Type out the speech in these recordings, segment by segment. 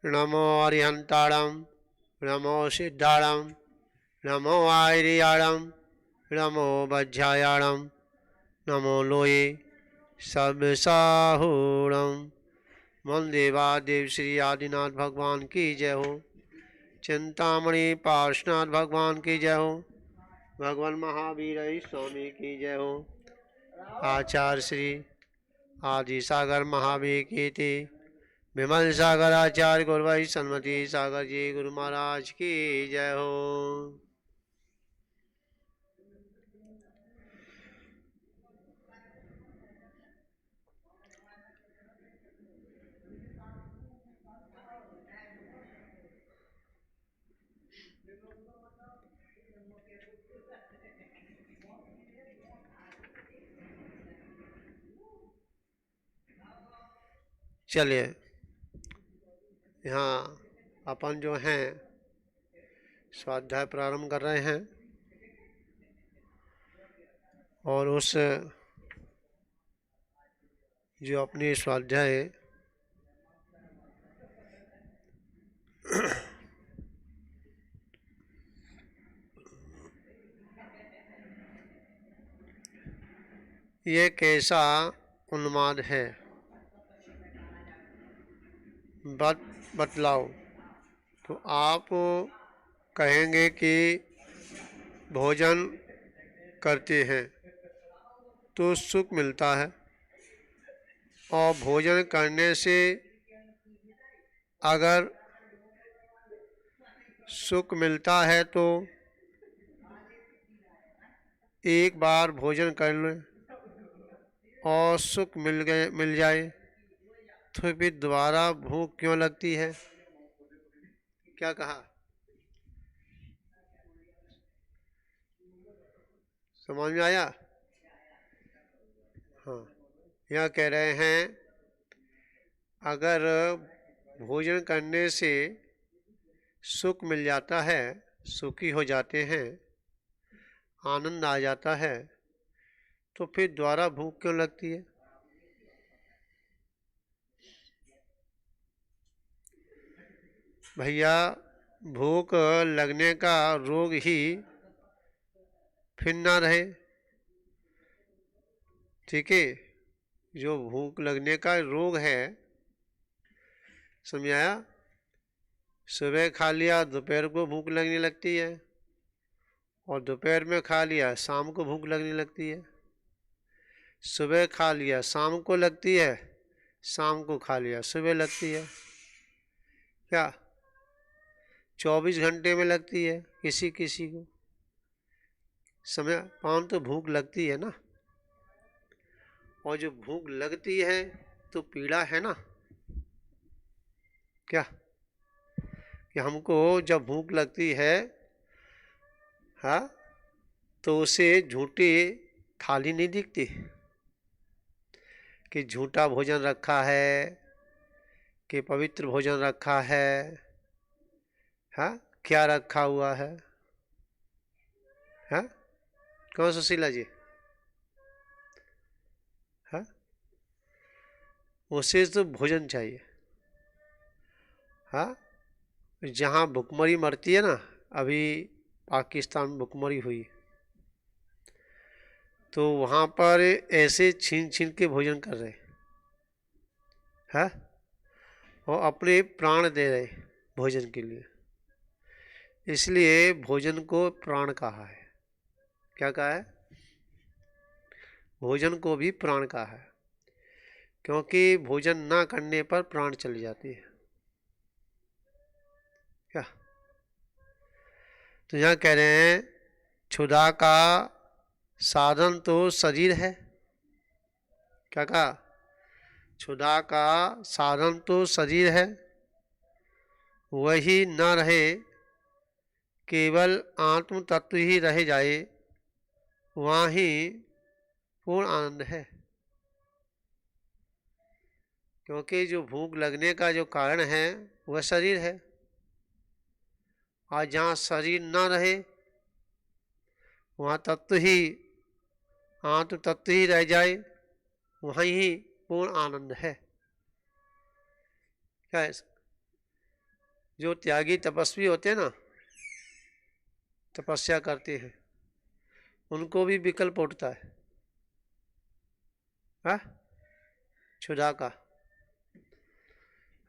नमो अरिहंताणं नमो सिद्धाणं नमो आयर्याणं नमो वज्रायाणं नमो लोये सर्वसाहूणं। वंदे वादेव श्री आदिनाथ भगवान की जय हो। चिंतामणि पार्श्वनाथ भगवान की जय हो। भगवान महावीर स्वामी की जय हो। आचार्य श्री आदि सागर महावीर की थी। विमल सागर आचार्य गुरुवाई सन्मति सागर जी गुरु महाराज की जय हो। चलिए, यहाँ अपन जो हैं स्वाध्याय प्रारंभ कर रहे हैं और उस जो अपनी स्वाध्याय ये कैसा उन्माद है, बतलाओ। तो आप कहेंगे कि भोजन करते हैं तो सुख मिलता है, और भोजन करने से अगर सुख मिलता है तो एक बार भोजन कर लें और सुख मिल जाए तो फिर दोबारा भूख क्यों लगती है? क्या कहा? समझ में आया? हाँ, यह कह रहे हैं अगर भोजन करने से सुख मिल जाता है, सुखी हो जाते हैं, आनंद आ जाता है, तो फिर दोबारा भूख क्यों लगती है? भैया, भूख लगने का रोग ही फिर ना रहे, ठीक है? जो भूख लगने का रोग है, समझाया? सुबह खा लिया दोपहर को भूख लगने लगती है, और दोपहर में खा लिया शाम को भूख लगने लगती है। सुबह खा लिया शाम को लगती है, शाम को खा लिया सुबह लगती है। क्या 24 घंटे में लगती है किसी किसी को? समय पान तो भूख लगती है ना, और जो भूख लगती है तो पीड़ा है ना। क्या कि हमको जब भूख लगती है, हाँ, तो उसे झूठी थाली नहीं दिखती कि झूठा भोजन रखा है कि पवित्र भोजन रखा है। हाँ, क्या रखा हुआ है? हाँ, कौन सुशीला जी? हाँ, उसे तो भोजन चाहिए। हाँ, जहाँ भुखमरी मरती है ना, अभी पाकिस्तान में भुखमरी हुई तो वहाँ पर ऐसे छीन छीन के भोजन कर रहे हैं, और अपने प्राण दे रहे भोजन के लिए। इसलिए भोजन को प्राण कहा है। क्या कहा है? भोजन को भी प्राण कहा है, क्योंकि भोजन ना करने पर प्राण चली जाती है। क्या तो यहाँ कह रहे हैं क्षुधा का साधन तो शरीर है। क्या कहा? क्षुधा का साधन तो शरीर है, वही न रहे, केवल आत्म तत्व ही रह जाए, वहाँ ही पूर्ण आनंद है। क्योंकि जो भूख लगने का जो कारण है वह शरीर है, और जहाँ शरीर न रहे वहाँ तत्व ही, आत्म तत्व ही रह जाए, वहीं ही पूर्ण आनंद है। क्या है? जो त्यागी तपस्वी होते हैं ना, तपस्या करते हैं, उनको भी विकल्प उठता है, हाँ, क्षुधा का,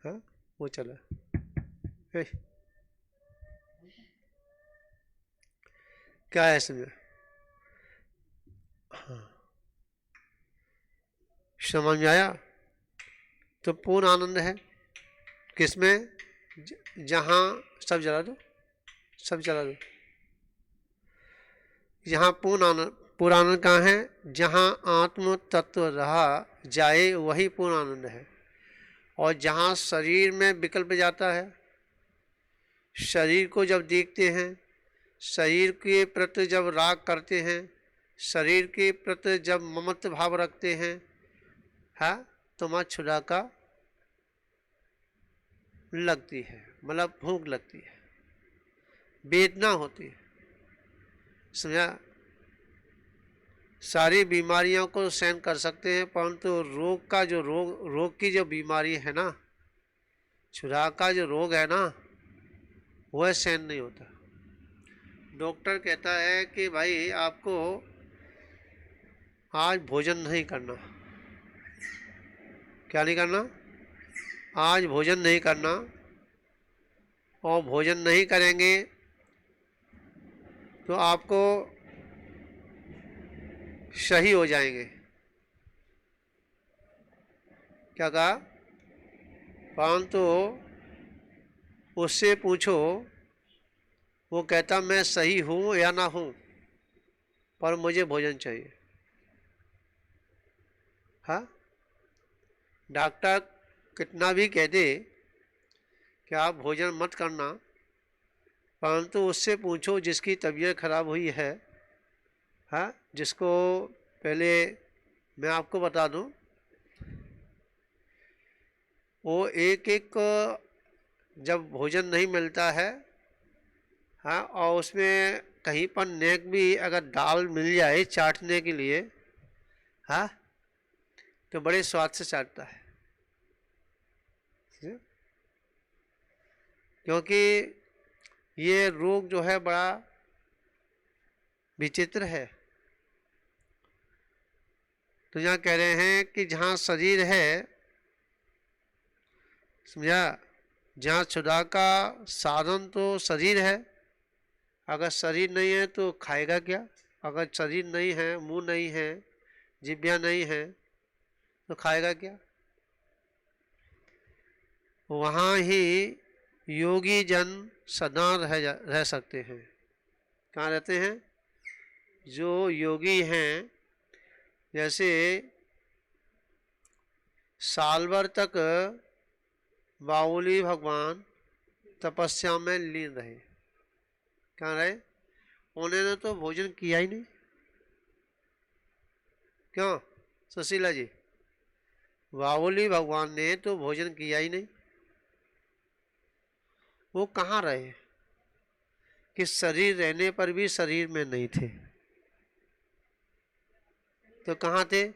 हाँ, वो चला। हे, क्या है इसमें? हाँ, समझ में आया? तो पूर्ण आनंद है किसमें? जहाँ, सब जला दो, सब जला दो। यहाँ पूर्ण आनंद कहाँ है? जहाँ आत्म तत्व रहा जाए वही पूर्ण आनंद है। और जहाँ शरीर में विकल्प जाता है, शरीर को जब देखते हैं, शरीर के प्रति जब राग करते हैं, शरीर के प्रति जब ममत्व भाव रखते हैं, हाँ, तो वहाँ क्षुधा का लगती है, मतलब भूख लगती है, वेदना होती है, समझा? सारी बीमारियों को सहन कर सकते हैं, परंतु रोग का जो रोग की जो बीमारी है ना, क्षुधा का जो रोग है ना, वह सहन नहीं होता। डॉक्टर कहता है कि भाई आपको आज भोजन नहीं करना। क्या नहीं करना? आज भोजन नहीं करना, और भोजन नहीं करेंगे तो आपको सही हो जाएंगे। क्या कहा? परंतु उससे पूछो, वो कहता मैं सही हूँ या ना हूँ, पर मुझे भोजन चाहिए। हाँ, डॉक्टर कितना भी कह दे कि आप भोजन मत करना, परंतु उससे पूछो जिसकी तबीयत खराब हुई है, हाँ, जिसको पहले मैं आपको बता दूं, वो एक एक जब भोजन नहीं मिलता है, हाँ, और उसमें कहीं पर नेक भी अगर दाल मिल जाए चाटने के लिए, हाँ, तो बड़े स्वाद से चाटता है, क्योंकि ये रोग जो है बड़ा विचित्र है। तो यहाँ कह रहे हैं कि जहाँ शरीर है, समझा, जहाँ क्षुधा का साधन तो शरीर है, अगर शरीर नहीं है तो खाएगा क्या? अगर शरीर नहीं है, मुंह नहीं है, जिह्वा नहीं है, तो खाएगा क्या? वहाँ ही योगी जन सदा रह सकते हैं। कहाँ रहते हैं? जो योगी हैं, जैसे साल भर तक बावली भगवान तपस्या में लीन रहे। कहाँ रहे? उन्होंने तो भोजन किया ही नहीं। क्यों सुशीला जी? बावली भगवान ने तो भोजन किया ही नहीं। वो कहाँ रहे? कि शरीर रहने पर भी शरीर में नहीं थे। तो कहाँ थे?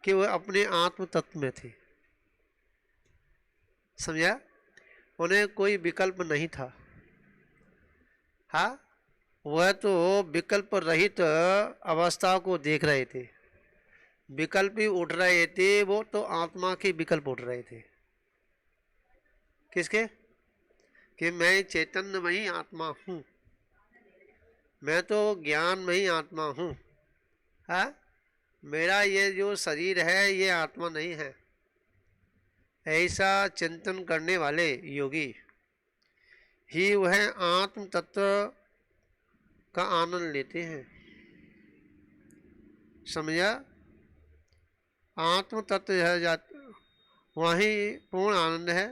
कि वो अपने आत्म तत्व में थे। समझा? उन्हें कोई विकल्प नहीं था। हाँ, वह तो विकल्प रहित अवस्था को देख रहे थे। विकल्प ही उठ रहे थे, वो तो आत्मा के विकल्प उठ रहे थे। किसके? कि मैं चैतन्य में ही आत्मा हूँ, मैं तो ज्ञान में ही आत्मा हूँ। हाँ, मेरा ये जो शरीर है ये आत्मा नहीं है। ऐसा चिंतन करने वाले योगी ही वह आत्म तत्व का आनंद लेते हैं। समझा? आत्म तत्व है, वही पूर्ण आनंद है,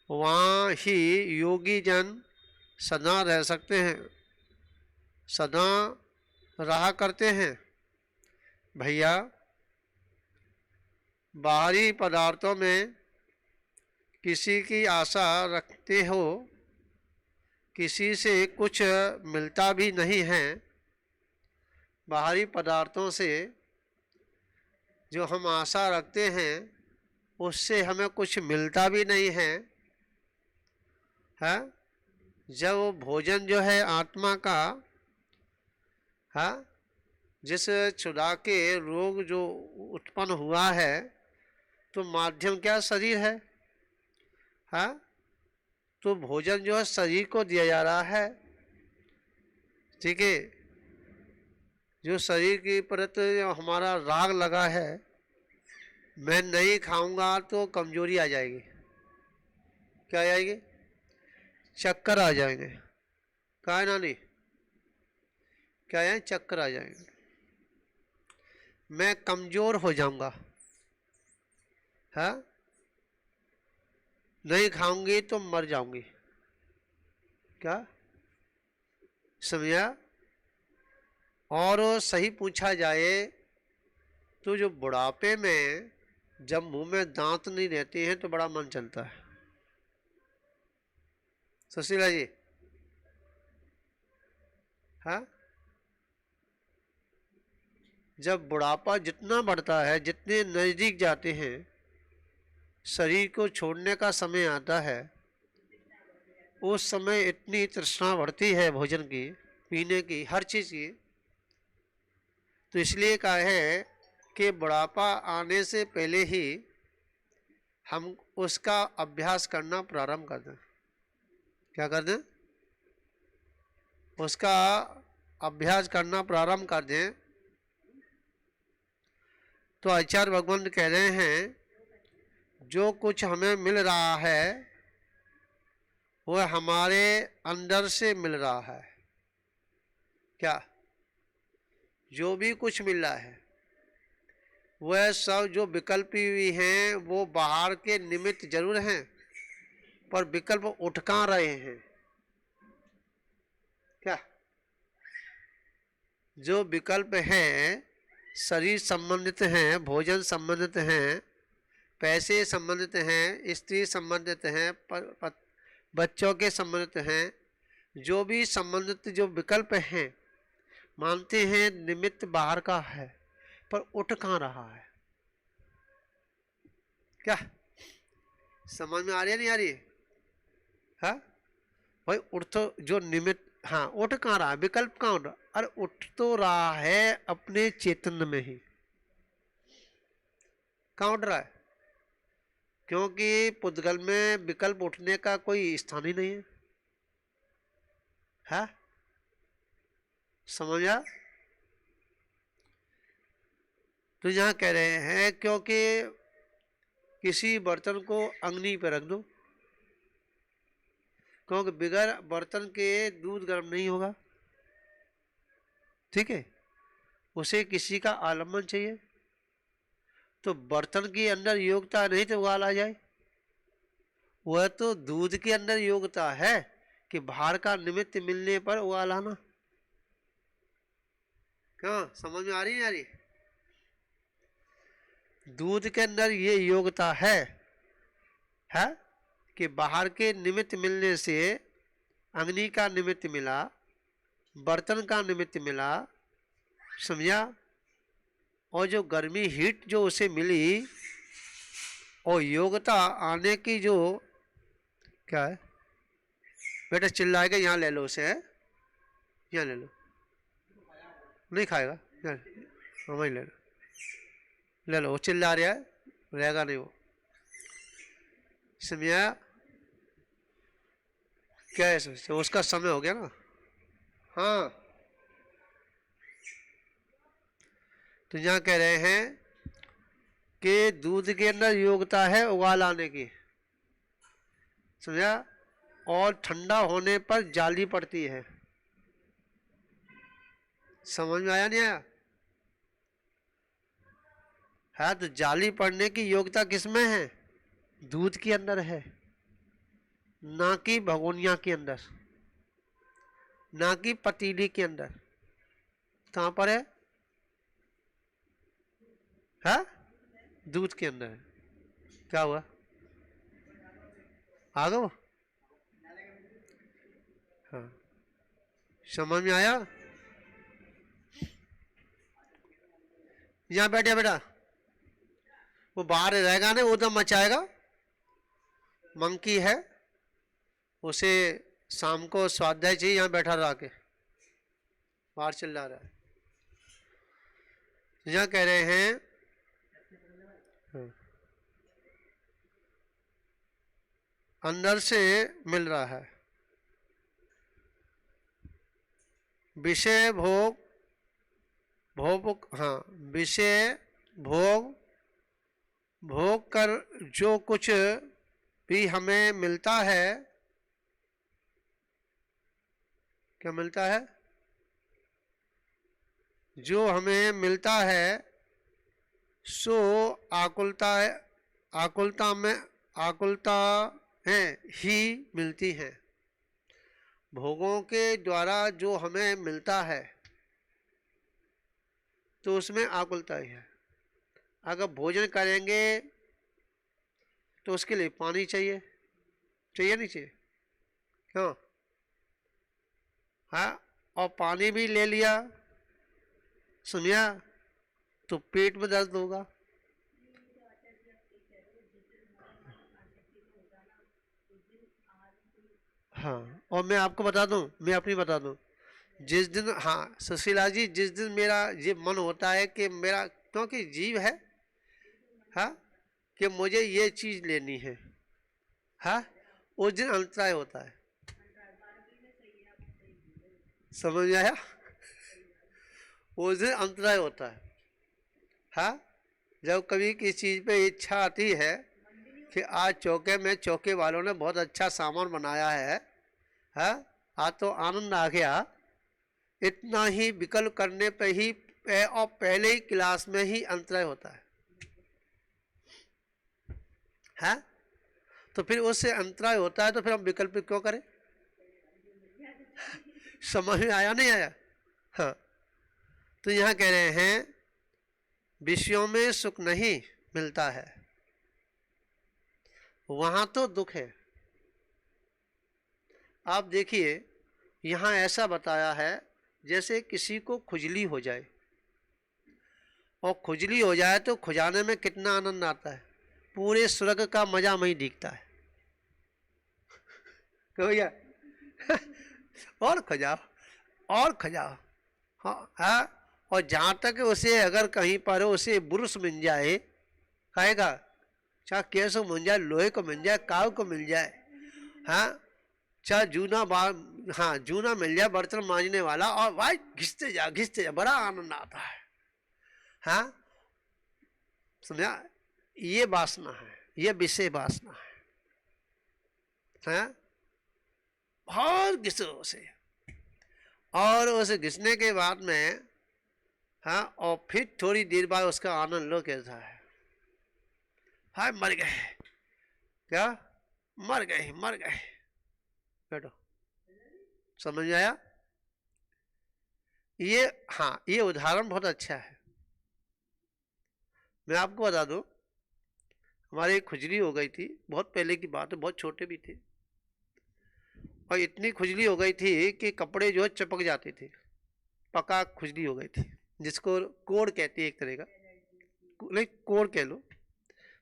वहाँ ही योगी जन सदा रह सकते हैं, सदा रहा करते हैं। भैया, बाहरी पदार्थों में किसी की आशा रखते हो, किसी से कुछ मिलता भी नहीं है। बाहरी पदार्थों से जो हम आशा रखते हैं, उससे हमें कुछ मिलता भी नहीं है, है, जब वो भोजन जो है आत्मा का, है, जिस क्षुधा के रोग जो उत्पन्न हुआ है, तो माध्यम क्या शरीर है, तो भोजन जो है शरीर को दिया जा रहा है, ठीक है। जो शरीर के प्रति हमारा राग लगा है, मैं नहीं खाऊंगा तो कमजोरी आ जाएगी, क्या आ जाएगी, चक्कर आ जाएंगे, क्या है नानी, क्या है, चक्कर आ जाएंगे, मैं कमजोर हो जाऊंगा, है, नहीं खाऊंगी तो मर जाऊंगी, क्या समझा। और सही पूछा जाए तो जो बुढ़ापे में जब मुंह में दांत नहीं रहते हैं तो बड़ा मन चलता है, सुशीला जी, हाँ, जब बुढ़ापा जितना बढ़ता है, जितने नजदीक जाते हैं, शरीर को छोड़ने का समय आता है, उस समय इतनी तृष्णा बढ़ती है भोजन की, पीने की, हर चीज की। तो इसलिए कहा है कि बुढ़ापा आने से पहले ही हम उसका अभ्यास करना प्रारंभ कर दें, क्या कर दें, उसका अभ्यास करना प्रारंभ कर दें। तो आचार्य भगवान कह रहे हैं जो कुछ हमें मिल रहा है वह हमारे अंदर से मिल रहा है, क्या, जो भी कुछ मिल रहा है वह सब जो विकल्प भी हैं वो बाहर के निमित्त जरूर हैं, पर विकल्प उठ कहाँ रहे हैं, क्या, जो विकल्प हैं शरीर संबंधित हैं, भोजन संबंधित हैं, पैसे संबंधित हैं, स्त्री संबंधित हैं, बच्चों के संबंधित हैं, जो भी संबंधित जो विकल्प हैं, मानते हैं निमित्त बाहर का है, पर उठ कहाँ रहा है, क्या समझ में आ रही है, नहीं आ रही है, हाँ भाई, उठ तो जो निमित्त, हाँ उठ कहाँ रहा है, विकल्प कहाँ उठ रहा, अरे उठ तो रहा है अपने चेतन में ही, कहाँ उठ रहा है, क्योंकि पुद्गल में विकल्प उठने का कोई स्थान ही नहीं है, है, समझा। तो यहाँ कह रहे हैं क्योंकि किसी बर्तन को अग्नि पर रख दो, क्योंकि बगैर बर्तन के दूध गर्म नहीं होगा, ठीक है, उसे किसी का आलम्बन चाहिए, तो बर्तन के अंदर योग्यता नहीं तो उबाल आ जाए, वह तो दूध के अंदर योग्यता है कि बाहर का निमित्त मिलने पर उबाल आना, क्या समझ में आ रही है, आ रही, दूध के अंदर ये योग्यता है कि बाहर के निमित्त मिलने से अग्नि का निमित्त मिला, बर्तन का निमित्त मिला, समझा, और जो गर्मी हीट जो उसे मिली और योग्यता आने की जो, क्या है बेटा, चिल्लाएगा, यहाँ ले लो उसे, यहाँ ले लो, नहीं खाएगा, वहीं ले लो, ले लो, वो चिल्ला रहा है, रहेगा नहीं वो, समझा, क्या है तो उसका समय हो गया ना, हाँ। तो यहाँ कह रहे हैं कि दूध के अंदर योग्यता है उबाल आने की, समझा, और ठंडा होने पर जाली पड़ती है, समझ में आया नहीं आया, है, तो जाली पड़ने की योग्यता किसमें है, दूध के अंदर है, ना कि भगोनिया के अंदर, ना कि पतीली के अंदर, कहाँ पर है, दूध के अंदर है, क्या हुआ, आ गए, हाँ, समझ में आया, यहाँ बैठे बेटा, वो बाहर रहेगा नहीं, वो तो मचाएगा, मंकी है, उसे शाम को स्वाध्याय चाहिए, यहाँ बैठा रहा के बाहर चिल्ला रहा है। यहाँ कह रहे हैं अंदर से मिल रहा है। विषय भोग भोग, हाँ, विषय भोग भोग कर जो कुछ भी हमें मिलता है, क्या मिलता है? जो हमें मिलता है सो आकुलता है, आकुलता है ही मिलती है। भोगों के द्वारा जो हमें मिलता है तो उसमें आकुलता ही है। अगर भोजन करेंगे तो उसके लिए पानी चाहिए, चाहिए नहीं चाहिए? क्यों? हाँ, और पानी भी ले लिया, सुनिया, तो पेट में दर्द होगा। हाँ, और मैं आपको बता दूं, मैं अपनी बता दूं, जिस दिन, हाँ सुशीला जी, जिस दिन मेरा ये मन होता है कि मेरा, क्योंकि जीव है, हाँ, कि मुझे ये चीज लेनी है, हाँ, उस दिन अंतराय होता है। समझ में आया? उस दिन अंतराय होता है। हाँ, जब कभी किसी चीज पे इच्छा आती है कि आज चौके में चौके वालों ने बहुत अच्छा सामान बनाया है, हाँ, आज तो आनंद आ गया, इतना ही विकल्प करने पे ही और पहले ही क्लास में ही अंतराय होता है। हाँ, तो फिर उससे अंतराय होता है तो फिर हम विकल्प क्यों करें? समझ में आया नहीं आया? हाँ, तो यहाँ कह रहे हैं विषयों में सुख नहीं मिलता है, वहां तो दुख है। आप देखिए यहाँ ऐसा बताया है जैसे किसी को खुजली हो जाए, और खुजली हो जाए तो खुजाने में कितना आनंद आता है, पूरे स्वर्ग का मजा वहीं दिखता है। क्यों भैया? और खजाओ, और खजाओ, हाँ हाँ। और जहाँ तक उसे अगर कहीं पर उसे बुरुस मिल जाए, खाएगा, चाहे केसो मिल जाए, लोहे को मिल जाए, काव को मिल जाए, हाँ, चाहे जूना हाँ जूना मिल जाए बर्तन मांजने वाला, और भाई घिसते जा, बड़ा आनंद आता है। हाँ, समझा? ये वासना है, ये विषय वासना है, हाँ? बहुत घिसो उसे, और उसे घिसने के बाद में, हाँ, और फिर थोड़ी देर बाद उसका आनंद लो कैसा है, हाय मर गए, क्या मर गए, मर गए, बैठो। समझ में आया? ये, हाँ, ये उदाहरण बहुत अच्छा है। मैं आपको बता दूं, हमारी खुजली हो गई थी, बहुत पहले की बात है, बहुत छोटे भी थे, और इतनी खुजली हो गई थी कि कपड़े जो है चिपक जाते थे, पका खुजली हो गई थी, जिसको कोड़ कहते हैं, एक तरह का, नहीं कोड़ कह लो,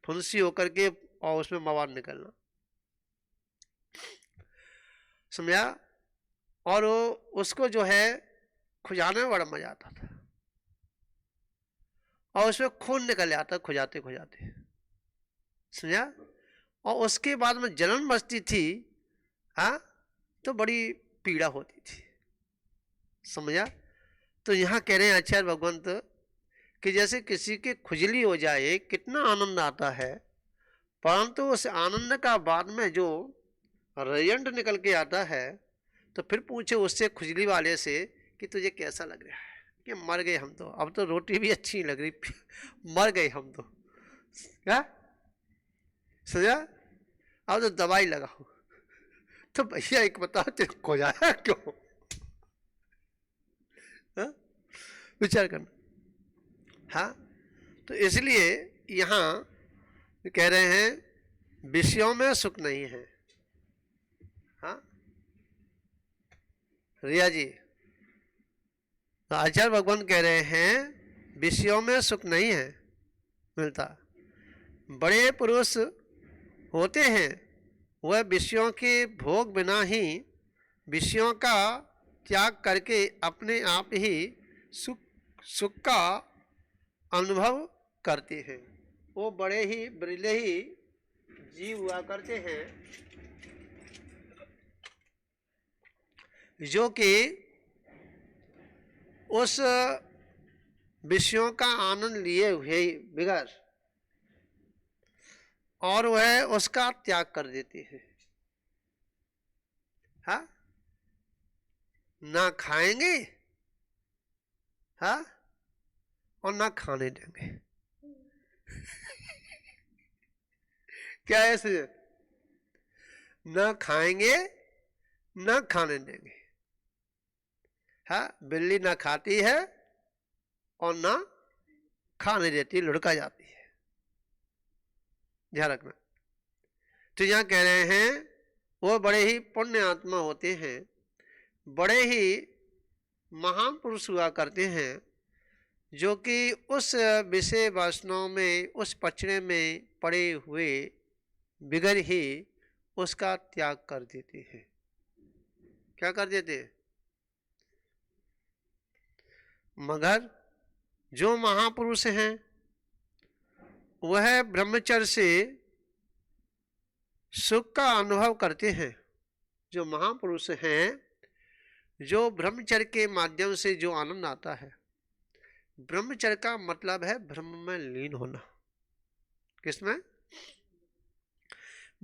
फुंसी होकर के और उसमें मवाद निकलना, समझा? और उसको जो है खुजाने में बड़ा मजा आता था, और उसमें खून निकल जाता खुजाते खुजाते, समझा? और उसके बाद में जलन बचती थी, हाँ, तो बड़ी पीड़ा होती थी, समझा? तो यहाँ कह रहे हैं आचार्य भगवंत कि जैसे किसी की खुजली हो जाए कितना आनंद आता है, परंतु उस आनंद का बाद में जो रिजल्ट निकल के आता है, तो फिर पूछे उससे, खुजली वाले से, कि तुझे कैसा लग रहा है? कि मर गए हम तो, अब तो रोटी भी अच्छी नहीं लग रही, मर गए हम तो, क्या समझा? अब तो दवाई लगाओ। तो भैया एक बताओ, तेरे खोजाया क्यों? हाँ? विचार करना। हाँ, तो इसलिए यहाँ कह रहे हैं विषयों में सुख नहीं है। हाँ, रिया जी, तो आचार्य भगवान कह रहे हैं विषयों में सुख नहीं है मिलता। बड़े पुरुष होते हैं वह विषयों के भोग बिना ही विषयों का त्याग करके अपने आप ही सुख सुख का अनुभव करते हैं। वो बड़े ही बिरले ही जीव हुआ करते हैं जो कि उस विषयों का आनंद लिए हुए बिगड़ और वह उसका त्याग कर देते हैं। हाँ, ना खाएंगे, हाँ, और ना खाने देंगे। क्या ऐसे? ना खाएंगे ना खाने देंगे। हाँ, बिल्ली ना खाती है और ना खाने देती, लुढ़का जाती है। ध्यान रखना। तो यहाँ कह रहे हैं वो बड़े ही पुण्य आत्मा होते हैं, बड़े ही महान पुरुष हुआ करते हैं, जो कि उस विषय वासनाओं में, उस पचड़े में पड़े हुए बिगड़ ही उसका त्याग कर देते हैं। क्या कर देते हैं? मगर जो महापुरुष हैं वह ब्रह्मचर्य से सुख का अनुभव करते हैं। जो महापुरुष हैं, जो ब्रह्मचर्य के माध्यम से जो आनंद आता है, ब्रह्मचर्य का मतलब है ब्रह्म में लीन होना। किसमें?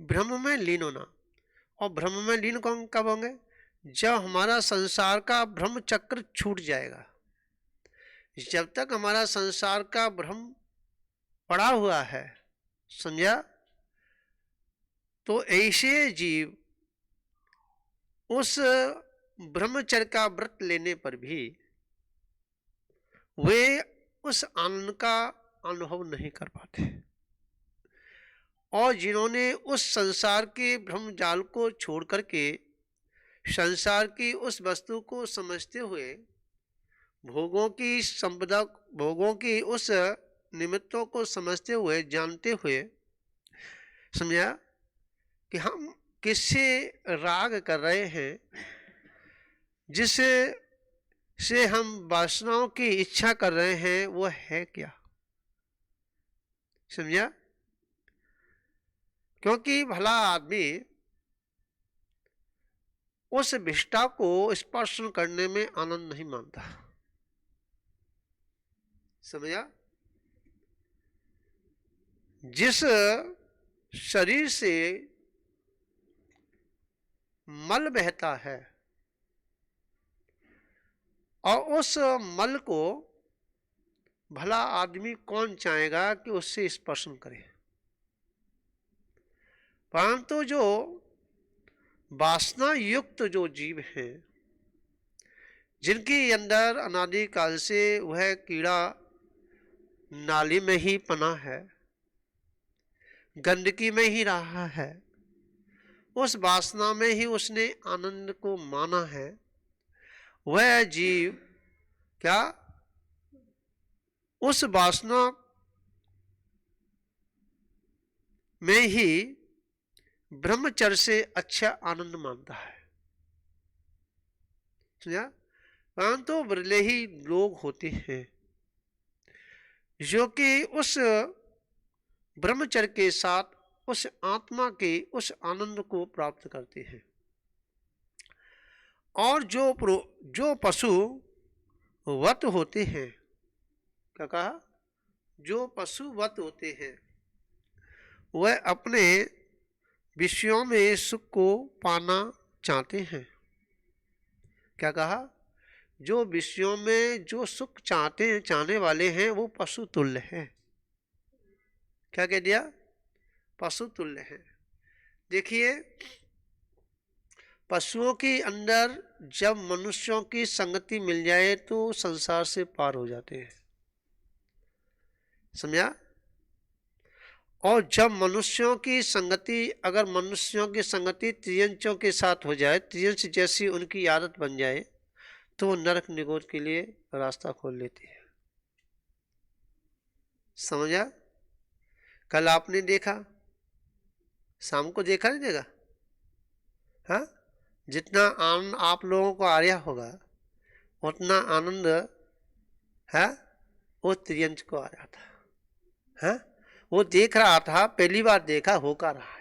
ब्रह्म में लीन होना। और ब्रह्म में लीन कब होंगे? जब हमारा संसार का ब्रह्म चक्र छूट जाएगा। जब तक हमारा संसार का भ्रम पड़ा हुआ है, समझा, तो ऐसे जीव उस ब्रह्मचर्य का व्रत लेने पर भी वे उस आनंद का अनुभव नहीं कर पाते। और जिन्होंने उस संसार के भ्रम जाल को छोड़ करके संसार की उस वस्तु को समझते हुए भोगों की संपदा, भोगों की उस निमित्तों को समझते हुए, जानते हुए, समझा, कि हम किससे राग कर रहे हैं, जिससे से हम वासनाओं की इच्छा कर रहे हैं, वो है क्या? समझा? क्योंकि भला आदमी उस विष्टा को स्पर्श करने में आनंद नहीं मानता। समझा? जिस शरीर से मल बहता है और उस मल को भला आदमी कौन चाहेगा कि उससे स्पर्शन करे? परंतु जो वासना युक्त जो जीव हैं, जिनके अंदर अनादिकाल से वह कीड़ा नाली में ही पना है, गंदगी में ही रहा है, उस वासना में ही उसने आनंद को माना है, वह जीव क्या उस वासना में ही ब्रह्मचर्य से अच्छा आनंद मानता है। समझा? परंतु बिरले ही लोग होते हैं जो कि उस ब्रह्मचर्य के साथ उस आत्मा के उस आनंद को प्राप्त करते हैं। और जो पशु वत होते हैं, क्या कहा? जो पशुवत होते हैं, वह अपने विषयों में सुख को पाना चाहते हैं। क्या कहा? जो विषयों में जो सुख चाहने वाले हैं, वो पशु तुल्य हैं। क्या कह दिया? पशु तुल्य है। देखिए, पशुओं के अंदर जब मनुष्यों की संगति मिल जाए तो संसार से पार हो जाते हैं। समझा? और जब मनुष्यों की संगति, अगर मनुष्यों की संगति त्रियंचों के साथ हो जाए, त्रियंच जैसी उनकी आदत बन जाए, तो वो नरक निगोद के लिए रास्ता खोल लेती है। समझा? कल आपने देखा, शाम को देखा नहीं, देखा हाँ, जितना आनंद आप लोगों को आ रहा होगा उतना आनंद है वो त्रियंच को आ रहा था। हाँ, वो देख रहा था, पहली बार देखा हो का रहा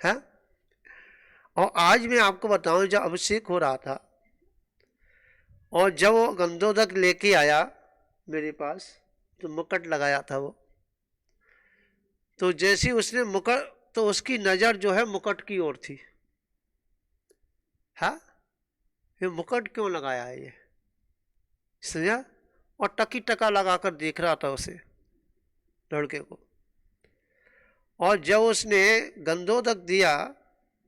है। और आज मैं आपको बताऊं, जब अभिषेक हो रहा था और जब वो गंधोदक लेके आया मेरे पास, तो मुकुट लगाया था वो, तो जैसे उसने मुकुट, तो उसकी नज़र जो है मुकुट की ओर थी। हाँ, ये मुकुट क्यों लगाया है ये, समझा? और टकी टका लगाकर देख रहा था उसे, लड़के को। और जब उसने गंधोदक दिया,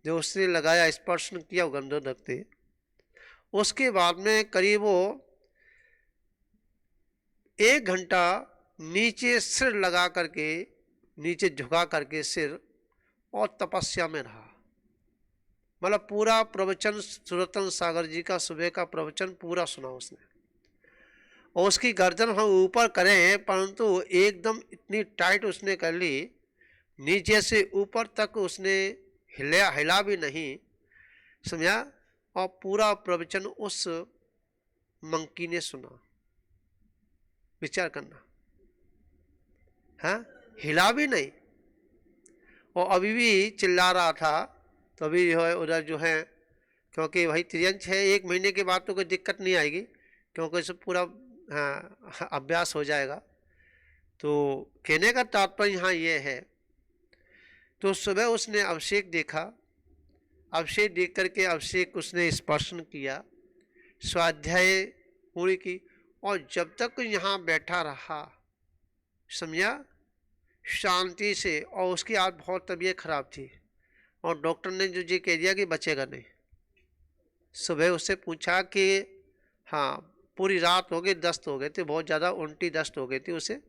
जो उसने लगाया, स्पर्शन किया गंधोदक से, उसके बाद में करीब वो 1 घंटा नीचे सिर लगा करके, नीचे झुका करके सिर, और तपस्या में रहा। मतलब पूरा प्रवचन सुरतन सागर जी का सुबह का प्रवचन पूरा सुना उसने। और उसकी गर्दन हम ऊपर करें, परंतु एकदम इतनी टाइट उसने कर ली, नीचे से ऊपर तक उसने हिला भी नहीं, समझा? और पूरा प्रवचन उस मंकी ने सुना। विचार करना, हाँ, हिला भी नहीं, और अभी भी चिल्ला रहा था। तो अभी जो है उधर जो है, क्योंकि भाई त्रियंच है, 1 महीने के बाद तो कोई दिक्कत नहीं आएगी, क्योंकि इससे पूरा, हाँ, अभ्यास हो जाएगा। तो कहने का तात्पर्य यहाँ ये है। तो सुबह उसने अभिषेक देखा, अभिषेक देख करके अभिषेक उसने स्पर्शन किया, स्वाध्याय पूरी की, और जब तक यहाँ बैठा रहा, समझा, शांति से। और उसकी आज बहुत तबीयत खराब थी, और डॉक्टर ने जो ये कह दिया कि बचेगा नहीं। सुबह उससे पूछा कि हाँ, पूरी रात हो गई, दस्त हो गए थे, बहुत ज़्यादा उल्टी दस्त हो गई थी उसे।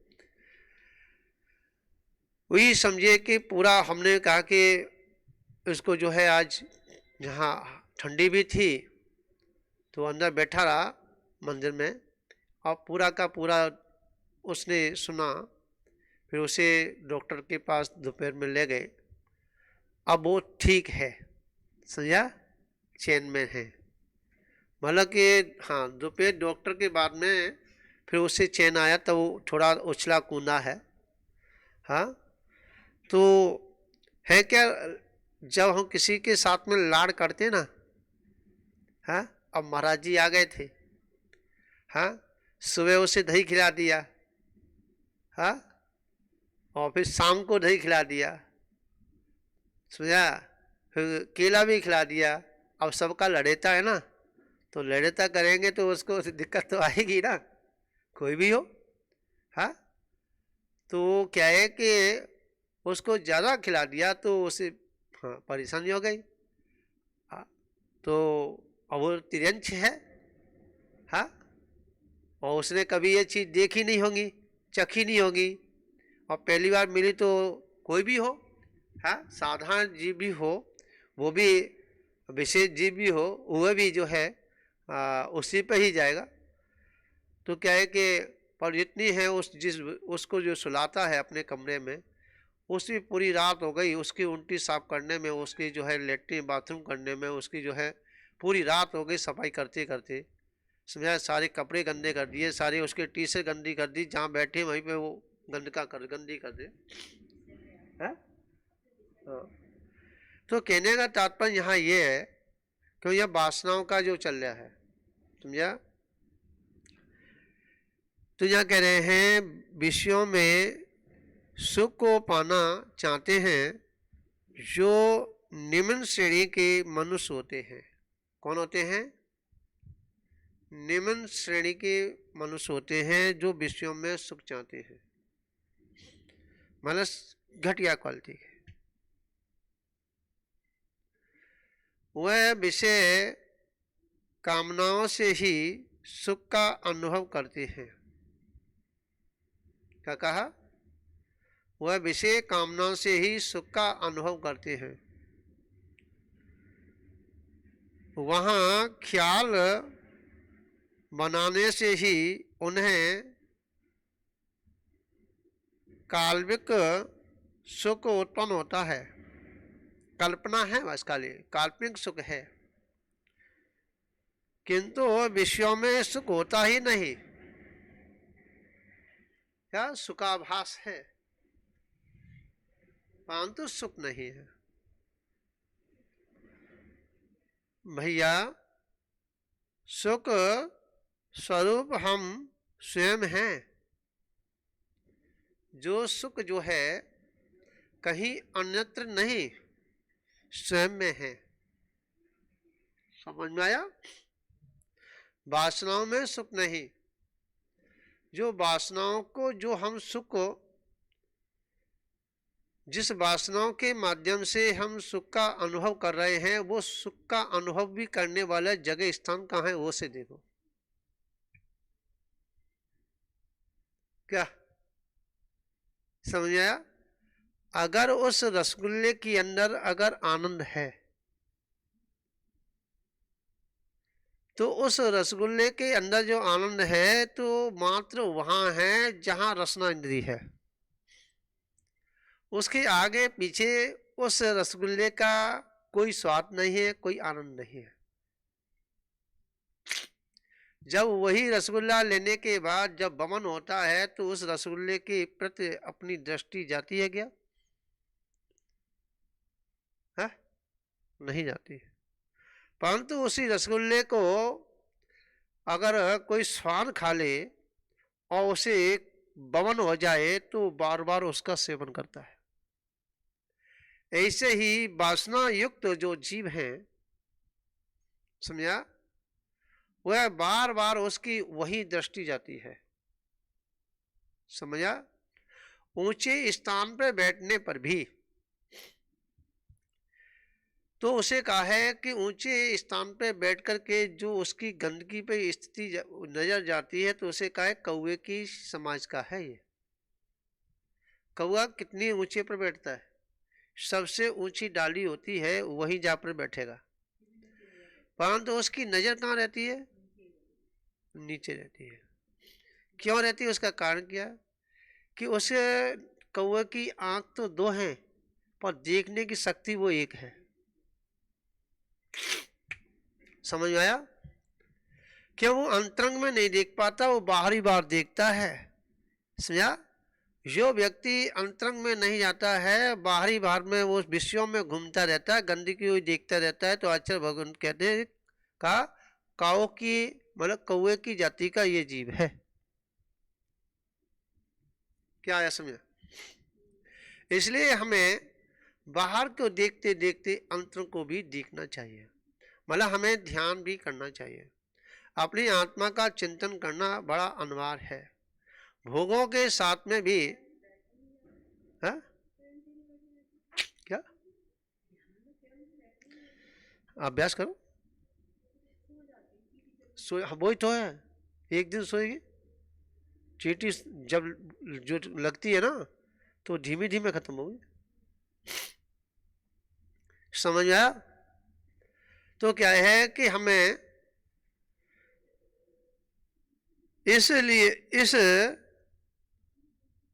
वही समझिए कि पूरा हमने कहा कि उसको जो है आज, जहाँ ठंडी भी थी, तो अंदर बैठा रहा मंदिर में, और पूरा का पूरा उसने सुना। फिर उसे डॉक्टर के पास दोपहर में ले गए। अब वो ठीक है, समझा, चैन में है। मतलब कि हाँ, दोपहर डॉक्टर के बाद में फिर उससे चैन आया, तो वो थोड़ा उछला कूदा है। हाँ, तो है क्या, जब हम किसी के साथ में लाड़ करते ना, हाँ, अब महाराज जी आ गए थे, हाँ, सुबह उसे दही खिला दिया, हाँ, और फिर शाम को दही खिला दिया, समझा, फिर केला भी खिला दिया। अब सबका लड़ेता है ना, तो लड़ेता करेंगे तो उसको दिक्कत तो आएगी ना, कोई भी हो। हाँ, तो क्या है कि उसको ज़्यादा खिला दिया तो उसे, हाँ, परेशानी हो गई। हाँ, तो अब वो तिरंच है, हाँ, और उसने कभी ये चीज़ देखी नहीं होगी, चखी नहीं होगी, और पहली बार मिली। तो कोई भी हो, हाँ, साधारण जीव भी हो, वो भी विशेष जीव भी हो, वह भी जो है उसी पे ही जाएगा। तो क्या है कि पर जितनी है उसको जो सुलाता है अपने कमरे में, उसकी पूरी रात हो गई, उसकी उल्टी साफ करने में, उसकी जो है लेटरिन बाथरूम करने में, उसकी जो है पूरी रात हो गई सफाई करते करते, समझा। सारे कपड़े गंदे कर दिए, सारी उसकी टी शर्ट गंदी कर दी, जहाँ बैठे वहीं पे वो गंदी कर दे। हाँ, तो कहने का तात्पर्य यहाँ ये है कि यह वासनाओं का जो चल रहा है, समझा। तो यहाँ कह रहे हैं, विषयों में सुख को पाना चाहते हैं जो निम्न श्रेणी के मनुष्य होते हैं। कौन होते हैं? निम्न श्रेणी के मनुष्य होते हैं जो विषयों में सुख चाहते हैं, मतलब घटिया क्वालिटी के। वह विषय कामनाओं से ही सुख का अनुभव करते हैं। क्या कहा? वह विषय कामनाओं से ही सुख का अनुभव करते हैं। वहाँ ख्याल बनाने से ही उन्हें काल्विक सुख उत्पन्न होता है। कल्पना है, बस खाली काल्पनिक सुख है, किंतु विषयों में सुख होता ही नहीं। क्या सुखाभास है, परंतु सुख नहीं है। भैया सुख स्वरूप हम स्वयं हैं। जो सुख जो है कहीं अन्यत्र नहीं, स्वयं में है। समझ में आया? वासनाओं में सुख नहीं। जो वासनाओं को, जो हम सुख को, जिस वासनाओं के माध्यम से हम सुख का अनुभव कर रहे हैं, वो सुख का अनुभव भी करने वाला जगह स्थान कहाँ है, वो से देखो। क्या समझ आया? अगर उस रसगुल्ले के अंदर अगर आनंद है, तो उस रसगुल्ले के अंदर जो आनंद है तो मात्र वहां है जहां रसना इंद्री है। उसके आगे पीछे उस रसगुल्ले का कोई स्वाद नहीं है, कोई आनंद नहीं है। जब वही रसगुल्ला लेने के बाद जब वमन होता है तो उस रसगुल्ले के प्रति अपनी दृष्टि जाती है क्या? है? नहीं जाती। परंतु उसी रसगुल्ले को अगर कोई स्वाद खा ले और उसे वमन हो जाए तो बार बार उसका सेवन करता है। ऐसे ही वासना युक्त जो जीव हैं, समझा, वह बार बार उसकी वही दृष्टि जाती है। समझा? ऊंचे स्थान पर बैठने पर भी तो उसे कहा है कि ऊंचे स्थान पर बैठ करके जो उसकी गंदगी पे स्थिति नजर जाती है तो उसे कहा है कौवे की समाज का है ये। कौवा कितनी ऊंचे पर बैठता है? सबसे ऊंची डाली होती है वहीं जा पर बैठेगा, परंतु उसकी नजर कहाँ रहती है? नीचे रहती है। क्यों रहती है? उसका कारण क्या है कि उसे कौवे की आंख तो दो हैं पर देखने की शक्ति वो एक है। समझ में आया? क्यों? वो अंतरंग में नहीं देख पाता, वो बाहरी बार देखता है। समझा? जो व्यक्ति अंतरंग में नहीं जाता है, बाहरी बार में वो विषयों में घूमता रहता है, गंदगी हुई देखता रहता है, तो आचार्य भगवान कहते हैं का काऊ की मतलब कौवे की जाति का ये जीव है। क्या आया समझ? इसलिए हमें बाहर को देखते देखते अंतरंग को भी देखना चाहिए, मतलब हमें ध्यान भी करना चाहिए। अपनी आत्मा का चिंतन करना बड़ा अनिवार्य है। भोगों के साथ में भी है? क्या अभ्यास करो, सो वही तो है। एक दिन सोएगी, चींटी जब जो लगती है ना तो धीमे धीमे खत्म होगी। समझ आया? तो क्या है कि हमें इसलिए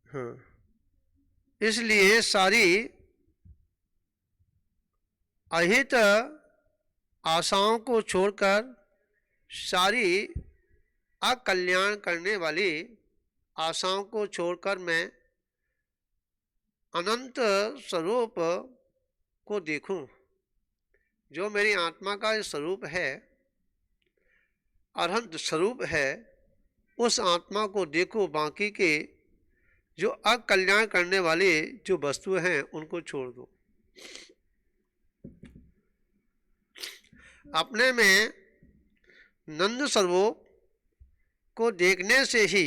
हाँ, इसलिए सारी अहित आशाओं को छोड़कर, सारी अकल्याण करने वाली आशाओं को छोड़कर मैं अनंत स्वरूप को देखूं। जो मेरी आत्मा का स्वरूप है, अनंत स्वरूप है, उस आत्मा को देखो। बाकी के जो अकल्याण करने वाले जो वस्तुएं हैं उनको छोड़ दो। अपने में नंद स्वरूप को देखने से ही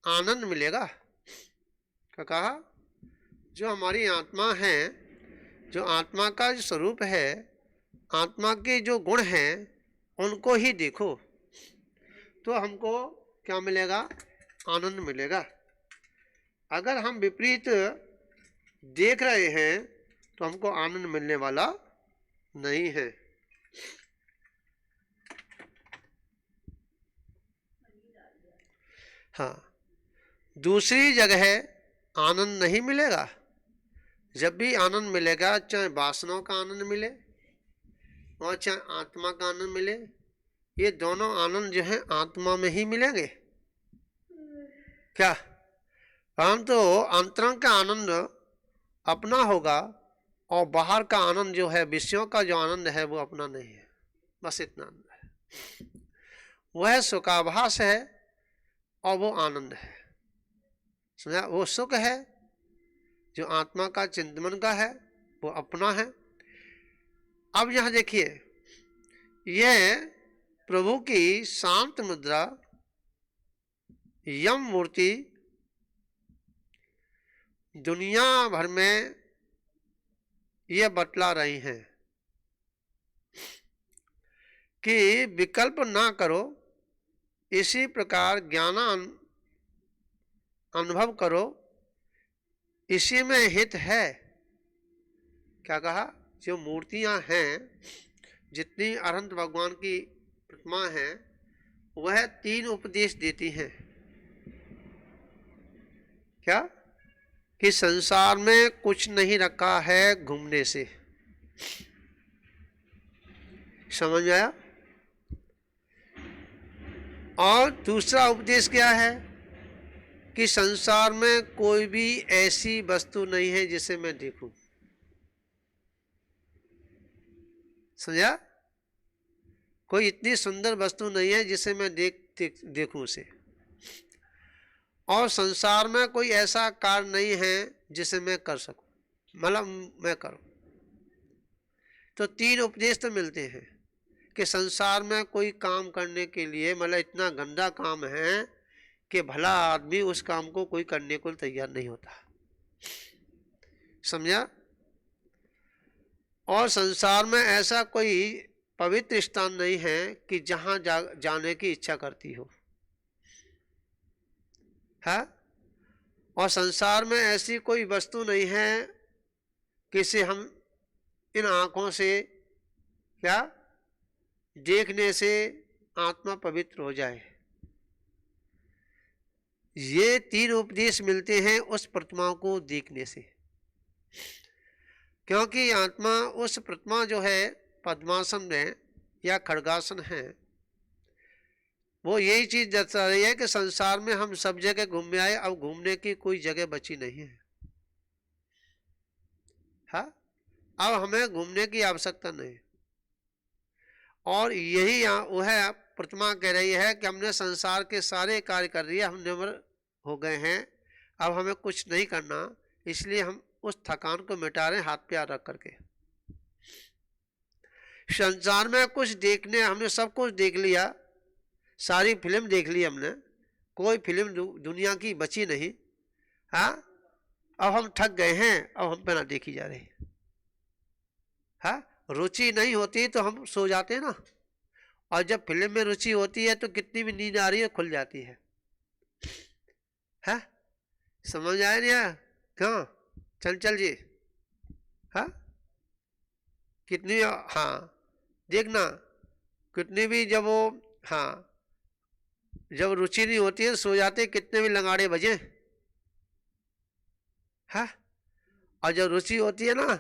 आनंद मिलेगा। क्या कहा? जो हमारी आत्मा है, जो आत्मा का जो स्वरूप है, आत्मा के जो गुण हैं उनको ही देखो तो हमको क्या मिलेगा? आनंद मिलेगा। अगर हम विपरीत देख रहे हैं तो हमको आनंद मिलने वाला नहीं है। हाँ, दूसरी जगह आनंद नहीं मिलेगा जब भी आनंद मिलेगा, चाहे वासनाओं का आनंद मिले और चाहे आत्मा का आनंद मिले, ये दोनों आनंद जो है आत्मा में ही मिलेंगे क्या? परंतु अंतरंग का आनंद अपना होगा और बाहर का आनंद जो है, विषयों का जो आनंद है, वो अपना नहीं है। बस इतना आनंद है, वह सुखाभास है और वो आनंद है। समझा? वो सुख है जो आत्मा का चिंतन का है, वो अपना है। अब यहां देखिए, यह प्रभु की शांत मुद्रा यम मूर्ति दुनिया भर में ये बतला रही हैं कि विकल्प ना करो, इसी प्रकार ज्ञान अनुभव करो, इसी में हित है। क्या कहा? जो मूर्तियां हैं, जितनी अनंत भगवान की प्रतिमा है, वह 3 उपदेश देती हैं। क्या? कि संसार में कुछ नहीं रखा है घूमने से। समझ आया? और दूसरा उपदेश क्या है? कि संसार में कोई भी ऐसी वस्तु नहीं है जिसे मैं देखूं। समझा? कोई इतनी सुंदर वस्तु नहीं है जिसे मैं देखूं उसे। और संसार में कोई ऐसा कार्य नहीं है जिसे मैं कर सकूं, मतलब मैं करूं। तो 3 उपदेश तो मिलते हैं कि संसार में कोई काम करने के लिए, मतलब इतना गंदा काम है कि भला आदमी उस काम को कोई करने को तैयार नहीं होता। समझा? और संसार में ऐसा कोई पवित्र स्थान नहीं है कि जहां जाने की इच्छा करती हो है। और संसार में ऐसी कोई वस्तु नहीं है किसे हम इन आंखों से क्या देखने से आत्मा पवित्र हो जाए। ये 3 उपदेश मिलते हैं उस प्रतिमा को देखने से, क्योंकि आत्मा उस प्रतिमा जो है पद्मासन में या खड़गासन है, वो यही चीज दर्शा रही है कि संसार में हम सब जगह घूमने आए, अब घूमने की कोई जगह बची नहीं है। हाँ, अब हमें घूमने की आवश्यकता नहीं। और यही वह प्रतिमा कह रही है कि हमने संसार के सारे कार्य कर दिए, हम निवृत्त हो गए हैं, अब हमें कुछ नहीं करना, इसलिए हम उस थकान को मिटा रहे हैं हाथ पे हाथ रख करके। संसार में कुछ देखने, हमने सब कुछ देख लिया, सारी फिल्म देख ली हमने, कोई फिल्म दुनिया की बची नहीं। हाँ, अब हम थक गए हैं, अब हम पे ना देखी जा रही। हाँ, रुचि नहीं होती तो हम सो जाते हैं ना, और जब फिल्म में रुचि होती है तो कितनी भी नींद आ रही है खुल जाती है। हाँ, समझ आया नहीं आया? क्यों चंचल जी? हाँ, कितनी, हाँ देखना, कितनी भी जब वो, हाँ जब रुचि नहीं होती है सो जाते, कितने भी लंगाड़े बजे। हाँ, और जब रुचि होती है ना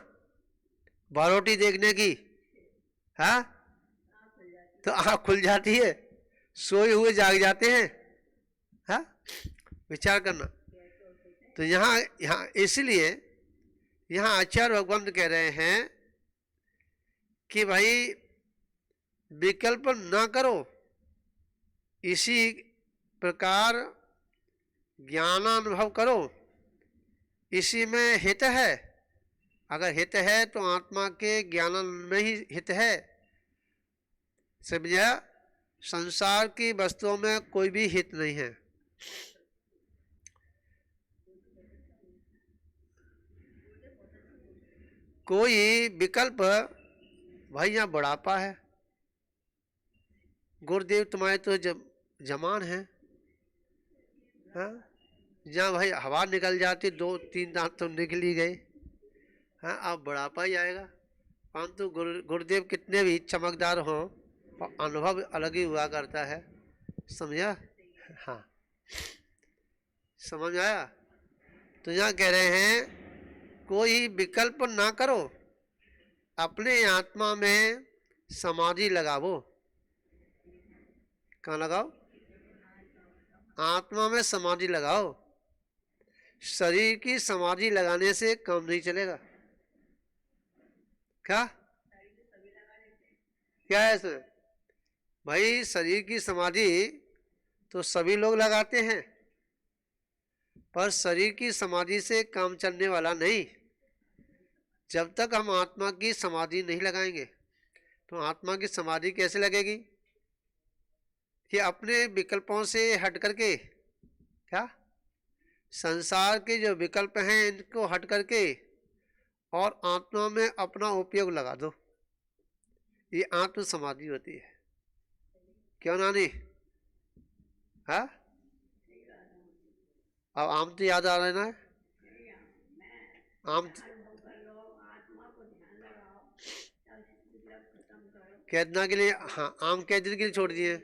बारोटी देखने की, हाँ तो आँख खुल जाती है, सोए हुए जाग जाते हैं। हाँ, विचार करना। तो यहाँ यहाँ इसलिए यहाँ आचार्य भगवान कह रहे हैं कि भाई विकल्प ना करो, इसी प्रकार ज्ञानानुभव करो, इसी में हित है। अगर हित है तो आत्मा के ज्ञान में ही हित है। समझा? संसार की वस्तुओं में कोई भी हित नहीं है। कोई विकल्प, भाई यहाँ बुढ़ापा है, गुरुदेव तुम्हारे तो जमान है, हाँ जहाँ भाई हवा निकल जाती, 2-3 दांत तो निकल ही गए। हाँ, अब बुढ़ापा ही आएगा। परंतु गुरुदेव कितने भी चमकदार हों, अनुभव अलग ही हुआ करता है। समझा? हाँ, समझ आया? तो यहाँ कह रहे हैं कोई विकल्प ना करो, अपने आत्मा में समाधि लगाओ। कहाँ लगाओ? आत्मा में समाधि लगाओ। शरीर की समाधि लगाने से काम नहीं चलेगा। क्या क्या है इसमें? भाई शरीर की समाधि तो सभी लोग लगाते हैं, पर शरीर की समाधि से काम चलने वाला नहीं। जब तक हम आत्मा की समाधि नहीं लगाएंगे, तो आत्मा की समाधि कैसे लगेगी? कि अपने विकल्पों से हट करके, क्या संसार के जो विकल्प हैं इनको हट करके और आत्मा में अपना उपयोग लगा दो, ये आत्म समाधि होती है। क्यों नानी? हाँ, अब आम तो याद आ रहा है। आम कितना के लिए? हाँ, आम कितने दिन के लिए छोड़ दिए?